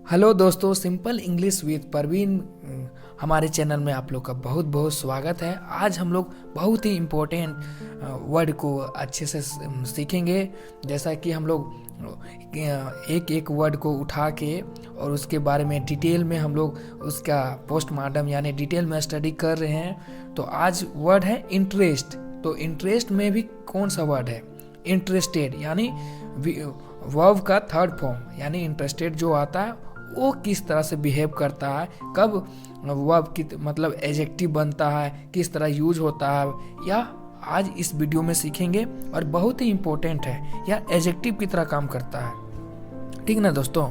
Hello दोस्तों, simple English with Parveen हमारे channel में आप लोग का बहुत बहुत स्वागत है। आज हम लोग बहुत ही इम्पोर्टेंट वर्ड को अच्छे से सीखेंगे। जैसा कि हम लोग एक एक वर्ड को उठा के और उसके बारे में डिटेल में हम लोग उसका पोस्टमार्टम यानी डिटेल में स्टडी कर रहे हैं। तो आज वर्ड है इंटरेस्ट। तो इंटरेस्ट में भी कौन सा वर्ड है? इंटरेस्टेड, यानी वर्ब का थर्ड फॉर्म, यानी इंटरेस्टेड जो आता है वो किस तरह से बिहेव करता है, कब वर्ब की मतलब एडजेक्टिव बनता है, किस तरह यूज होता है, या आज इस वीडियो में सीखेंगे। और बहुत ही इम्पोर्टेंट है, या एडजेक्टिव की तरह काम करता है। ठीक ना दोस्तों?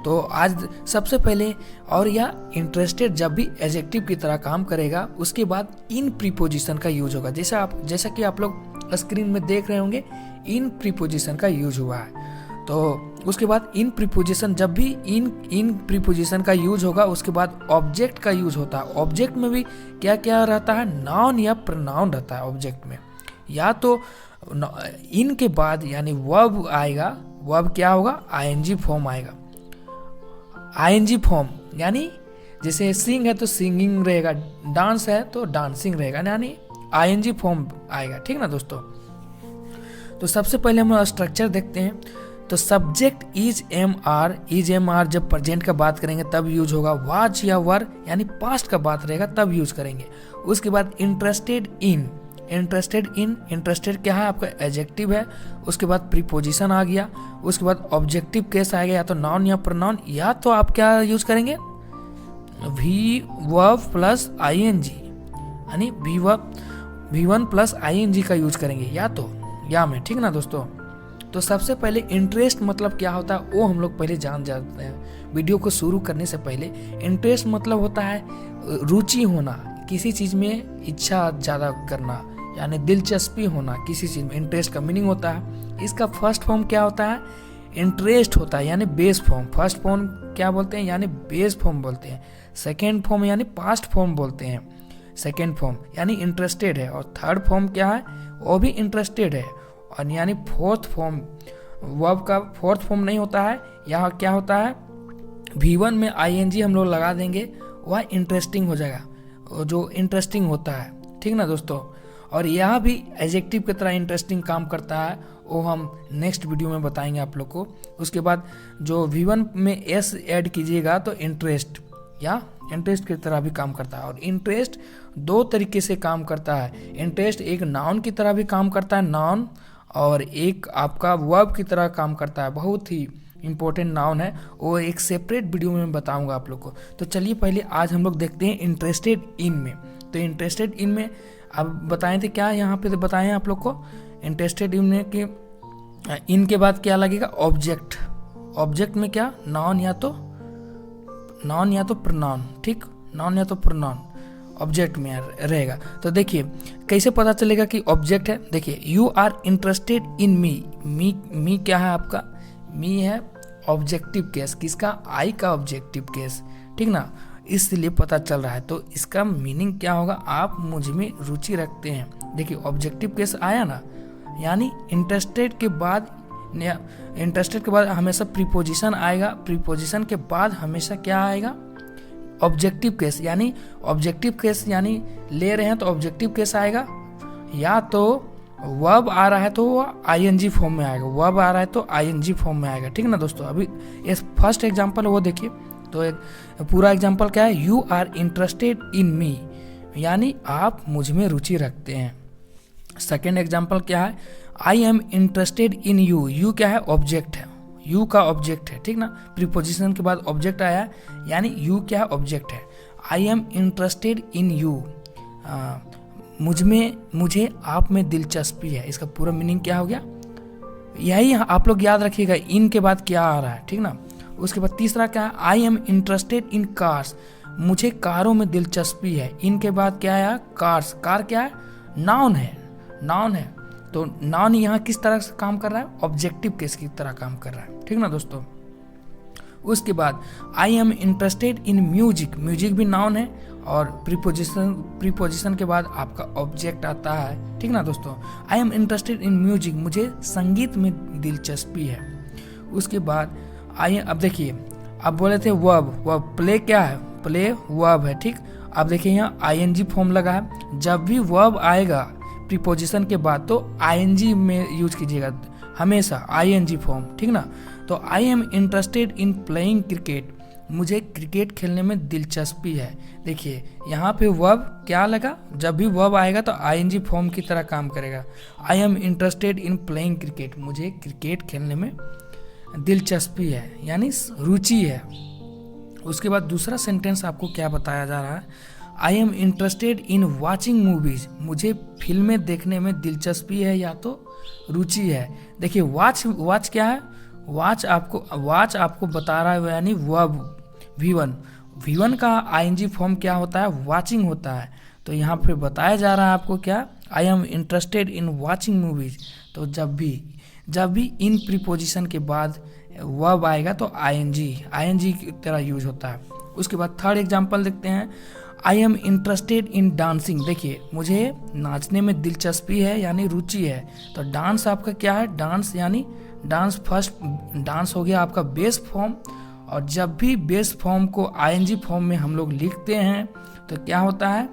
तो आज सबसे पहले, और या इंटरेस्टेड जब भी एडजेक्टिव की तरह काम करेगा उसके बाद इन प्रीपोजिशन का यूज होगा। जैसा कि आप लोग स्क्रीन में देख रहे होंगे, इन प्रीपोजिशन का यूज हुआ है। तो उसके बाद इन प्रीपोजिशन, जब भी इन प्रीपोजिशन का यूज होगा उसके बाद ऑब्जेक्ट का यूज होता है। ऑब्जेक्ट में भी क्या क्या रहता है? नाउन या प्रोनाउन रहता है ऑब्जेक्ट में। या तो इन के बाद यानी वर्ब आएगा, वर्ब क्या होगा? आईएनजी फॉर्म आएगा। आईएनजी फॉर्म यानी जैसे सिंग है तो सिंगिंग रहेगा, डांस है तो डांसिंग रहेगा, यानी आईएनजी फॉर्म आएगा। ठीक ना दोस्तों? तो सबसे पहले हम स्ट्रक्चर देखते हैं। तो सब्जेक्ट इज एम आर जब प्रेजेंट का बात करेंगे तब यूज होगा। वाज या वर यानी पास्ट का बात रहेगा तब यूज करेंगे। उसके बाद इंटरेस्टेड इंटरेस्टेड क्या है? आपका एडजेक्टिव है। उसके बाद प्रीपोजिशन आ गया। उसके बाद ऑब्जेक्टिव केस आएगा, या तो नाउन या प्रोनाउन, या तो आप क्या यूज करेंगे? वी वर्ब प्लस आईएनजी, यानी V1 प्लस आईएनजी का यूज करेंगे, या तो या में। ठीक ना दोस्तों? तो सबसे पहले इंटरेस्ट मतलब क्या होता है वो हम लोग पहले जान जाते हैं। वीडियो को शुरू करने से पहले इंटरेस्ट मतलब होता है रुचि होना, किसी चीज़ में इच्छा ज़्यादा करना, यानी दिलचस्पी होना किसी चीज़ में। इंटरेस्ट का मीनिंग होता है। इसका फर्स्ट फॉर्म क्या होता है? इंटरेस्ट होता है, यानी बेस फॉर्म। फर्स्ट फॉर्म क्या बोलते हैं? यानी बेस फॉर्म बोलते हैं। सेकेंड फॉर्म यानी पास्ट फॉर्म बोलते हैं। सेकेंड फॉर्म यानी इंटरेस्टेड है। और थर्ड फॉर्म क्या है? वो भी इंटरेस्टेड है। और यानी फोर्थ फॉर्म, वर्ब का फोर्थ फॉर्म नहीं होता है। यहाँ क्या होता है? V1 में आईएनजी हम लोग लगा देंगे, वह इंटरेस्टिंग हो जाएगा, जो इंटरेस्टिंग होता है। ठीक ना दोस्तों? और यह भी एडजेक्टिव की तरह इंटरेस्टिंग काम करता है, वो हम नेक्स्ट वीडियो में बताएंगे आप लोग को। उसके बाद जो V1 में एस ऐड कीजिएगा तो इंटरेस्ट या इंटरेस्ट की तरह भी काम करता है। और इंटरेस्ट दो तरीके से काम करता है। इंटरेस्ट एक नाउन की तरह भी काम करता है, नाउन, और एक आपका वर्ब की तरह काम करता है। बहुत ही इंपॉर्टेंट नाउन है, वो एक सेपरेट वीडियो में बताऊंगा आप लोग को। तो चलिए पहले आज हम लोग देखते हैं इंटरेस्टेड इन में। तो इंटरेस्टेड इन में अब बताए थे क्या, यहाँ पे बताए हैं आप लोग को इंटरेस्टेड इन में कि इन के बाद क्या लगेगा? ऑब्जेक्ट। ऑब्जेक्ट में क्या? नाउन या तो प्रोनाउन। ठीक, नाउन या तो प्रोनाउन ऑब्जेक्ट में रहेगा। तो देखिए कैसे पता चलेगा कि ऑब्जेक्ट है। देखिए, यू आर इंटरेस्टेड इन मी क्या है आपका? मी है ऑब्जेक्टिव केस। किसका? आई का ऑब्जेक्टिव केस। ठीक ना? इसलिए पता चल रहा है। तो इसका मीनिंग क्या होगा? आप मुझ में रुचि रखते हैं। देखिए ऑब्जेक्टिव केस आया ना, यानी इंटरेस्टेड के बाद हमेशा प्रीपोजिशन आएगा। प्रीपोजिशन के बाद हमेशा क्या आएगा? Objective case. यानी ऑब्जेक्टिव केस यानी ले रहे हैं तो ऑब्जेक्टिव केस आएगा, या तो वर्ब आ रहा है तो वो आईएनजी फॉर्म में आएगा, वर्ब आ रहा है तो आईएनजी फॉर्म में आएगा। ठीक ना दोस्तों? अभी ये फर्स्ट एग्जांपल है वो देखिए। तो एक पूरा एग्जांपल क्या है? यू आर इंटरेस्टेड इन मी, यानी आप मुझ में रुचि रखते हैं। सेकेंड एग्जाम्पल क्या है? I am interested in you. You क्या है? ऑब्जेक्ट है, यू का ऑब्जेक्ट है। ठीक ना? प्रीपोजिशन के बाद ऑब्जेक्ट आया, यानी यू क्या है? ऑब्जेक्ट है। I am interested in you, मुझे आप में दिलचस्पी है। इसका पूरा मीनिंग क्या हो गया? यही आप लोग याद रखिएगा, इन के बाद क्या आ रहा है। ठीक ना? उसके बाद तीसरा क्या है? I am interested in cars, मुझे कारों में दिलचस्पी है। इनके बाद क्या आया? कार्स। कार क्या है? नाउन है। तो नाउन यहाँ किस तरह से काम कर रहा है? ऑब्जेक्टिव केस की तरह काम कर रहा है। ठीक ना दोस्तों? उसके बाद I am interested in music. Music भी नाउन है, और प्रीपोजिशन के बाद आपका ऑब्जेक्ट आता है। ठीक ना दोस्तों? I am interested in music, मुझे संगीत में दिलचस्पी है। उसके बाद आइए अब देखिए, अब बोले थे वर्ब प्ले क्या है, प्ले वर्ब है, ठीक। अब देखिए यहाँ आईएनजी फॉर्म लगा है, जब भी वर्ब आएगा प्रीपोजिशन के बाद तो आईएनजी में यूज कीजिएगा हमेशा, आईएनजी फॉर्म, ठीक ना। तो I am interested in playing cricket, मुझे क्रिकेट खेलने में दिलचस्पी है। देखिए यहाँ पे वर्ब क्या लगा, जब भी वर्ब आएगा तो आईएनजी फॉर्म की तरह काम करेगा। I am interested in playing cricket, मुझे क्रिकेट खेलने में दिलचस्पी है यानी रुचि है। उसके बाद दूसरा सेंटेंस आपको क्या बताया जा रहा है, I am interested in watching movies, मुझे फिल्में देखने में दिलचस्पी है या तो रुचि है। देखिए वॉच क्या है, वॉच आपको बता रहा है यानी वर्ब V1 का आईएनजी फॉर्म क्या होता है, वॉचिंग होता है। तो यहाँ पे बताया जा रहा है आपको क्या, I am interested in watching movies. तो जब भी इन प्रीपोजिशन के बाद वर्ब आएगा तो आईएनजी की तरह यूज होता है। उसके बाद थर्ड एग्जांपल देखते हैं, I am interested in dancing, देखिए मुझे नाचने में दिलचस्पी है यानी रुचि है। तो डांस आपका क्या है, डांस यानी डांस हो गया आपका बेस फॉर्म। और जब भी बेस फॉर्म को आईएनजी फॉर्म में हम लोग लिखते हैं तो क्या होता है,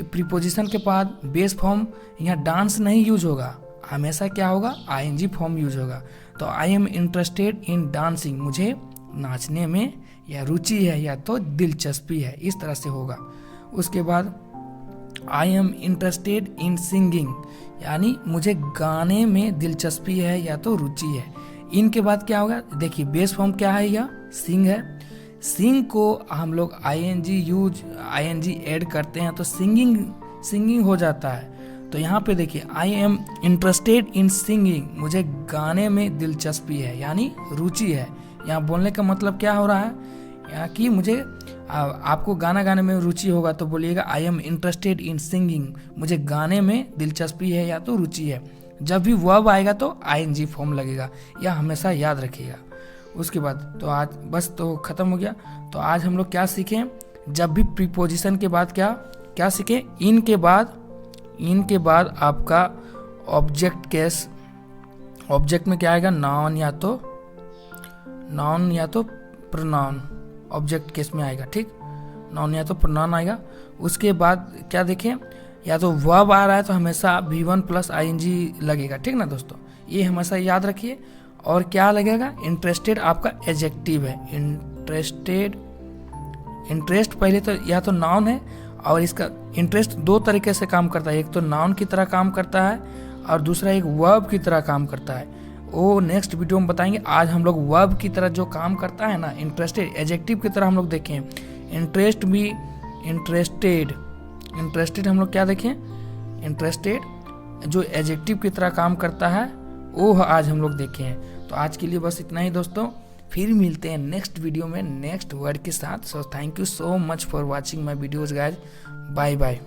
प्रीपोजिशन के बाद बेस फॉर्म, यहाँ डांस नहीं यूज होगा, हमेशा क्या होगा, आईएनजी फॉर्म यूज होगा। तो I am interested in dancing, मुझे नाचने में या रुचि है या तो दिलचस्पी है, इस तरह से होगा। उसके बाद I am interested in singing, यानी मुझे गाने में दिलचस्पी है या तो रुचि है। इनके बाद क्या होगा, देखिए बेस फॉर्म क्या है, यह सिंग है। सिंग को हम लोग आईएनजी ऐड करते हैं तो सिंगिंग हो जाता है। तो यहाँ पे देखिए I am interested in singing, मुझे गाने में दिलचस्पी है यानी रुचि है। यहाँ बोलने का मतलब क्या हो रहा है, यहाँ कि मुझे आपको गाना गाने में रुचि होगा तो बोलिएगा I am interested in singing, मुझे गाने में दिलचस्पी है या तो रुचि है। जब भी वर्ब आएगा तो आईएनजी फॉर्म लगेगा, यह हमेशा याद रखिएगा। उसके बाद तो आज बस तो ख़त्म हो गया। तो आज हम लोग क्या सीखें, जब भी प्रीपोजिशन के बाद क्या सीखें, इनके बाद आपका ऑब्जेक्ट केस, ऑब्जेक्ट में क्या आएगा, नाउन या तो प्रोनाउन, ऑब्जेक्ट केस में आएगा, ठीक, नाउन या तो प्रोनाउन आएगा। उसके बाद क्या देखें, या तो वर्ब आ रहा है तो हमेशा V1 प्लस आईएनजी लगेगा, ठीक ना दोस्तों, ये हमेशा याद रखिए। और क्या लगेगा, इंटरेस्टेड आपका एडजेक्टिव है, इंटरेस्ट पहले तो या तो नाउन है, और इसका इंटरेस्ट दो तरीके से काम करता है, एक तो नाउन की तरह काम करता है और दूसरा एक वर्ब की तरह काम करता है, वो नेक्स्ट वीडियो में बताएंगे। आज हम लोग वर्ब की तरह जो काम करता है ना, इंटरेस्टेड एडजेक्टिव की तरह हम लोग देखें। इंटरेस्टेड हम लोग क्या देखें, इंटरेस्टेड जो एडजेक्टिव की तरह काम करता है वो आज हम लोग देखे हैं। तो आज के लिए बस इतना ही दोस्तों, फिर मिलते हैं नेक्स्ट वीडियो में नेक्स्ट वर्ड के साथ। So thank you so much for watching my videos guys, bye bye.